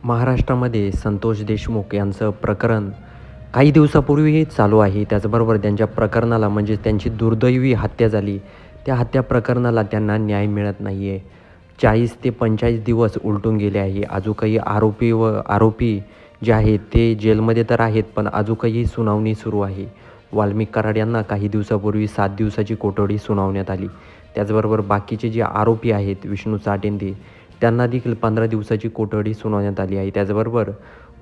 महाराष्ट्रामध्ये संतोष देशमुख यांचं प्रकरण काही दिवसापूर्वी चालू आहे. त्याचबरोबर त्यांच्या प्रकरणाला म्हणजे त्यांची दुर्दैवी हत्या झाली. त्या हत्या प्रकरणाला त्यांना न्याय मिळत नाही आहे. 40 ते 45 दिवस उलटून गेले आहे. अजूनही आरोपी जे आहेत ते जेलमध्ये तर आहेत, पण अजूनही सुनावणी सुरू आहे. वाल्मिक कराड यांना काही दिवसापूर्वी 7 दिवसाची कोठडी सुनावण्यात आली. त्याचबरोबर बाकीचे जे आरोपी आहेत विष्णू चाटेंदे त्यांना देखील 15 दिवसाची कोठडी सुनावण्यात आली आहे. त्याचबरोबर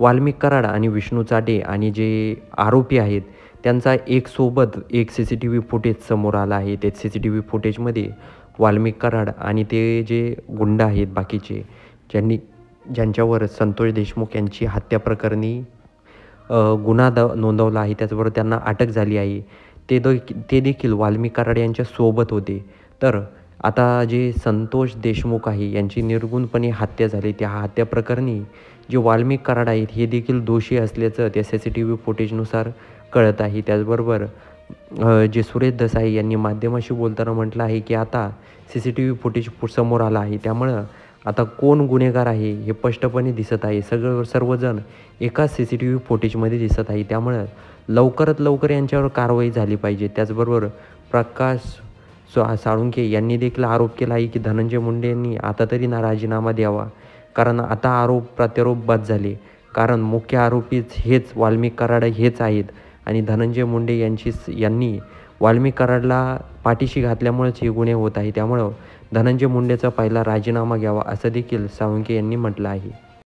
वाल्मिक कराड आणि विष्णू चाटे आणि जे आरोपी आहेत त्यांचा एक CCTV फुटेज समोर आला आहे. त्या CCTV फुटेजमध्ये वाल्मिक कराड आणि ते जे गुंड आहेत बाकीचे ज्यांच्यावर संतोष देशमुख यांची हत्या प्रकरणी गुन्हा नोंदवला आहे, त्याचबरोबर त्यांना अटक झाली आहे. ते देखील वाल्मिक कराड यांच्या सोबत होते. तर आता जे संतोष देशमुख आहे यांची निर्गुणपणे हत्या झाली. त्या हत्या प्रकरणी जे वाल्मिक कराड आहेत हे देखील दोषी असल्याचं त्या CCTV फुटेजनुसार कळत आहे. त्याचबरोबर जे सुरेश देसाई यांनी माध्यमाशी बोलताना म्हटलं आहे की आता CCTV फुटेज समोर आला आहे, त्यामुळं आता कोण गुन्हेगार आहे हे स्पष्टपणे दिसत आहे. सर्वजण एकाच CCTV फुटेजमध्ये दिसत आहे. त्यामुळं लवकरात लवकर यांच्यावर कारवाई झाली पाहिजे. त्याचबरोबर प्रकाश साळुंखे यांनी देखील आरोप केला आहे की धनंजय मुंडे यांनी आता तरी राजीनामा द्यावा, कारण आता आरोप प्रत्यारोप बाद झाले. कारण मुख्य आरोपीच हेच वाल्मिक कराड हेच आहेत आणि धनंजय मुंडे यांनी वाल्मिक कराडला पाठीशी घातल्यामुळेच हे गुन्हे होत आहे. त्यामुळं धनंजय मुंडेचा पहिला राजीनामा घ्यावा असं देखील साळुंखे यांनी म्हटलं आहे.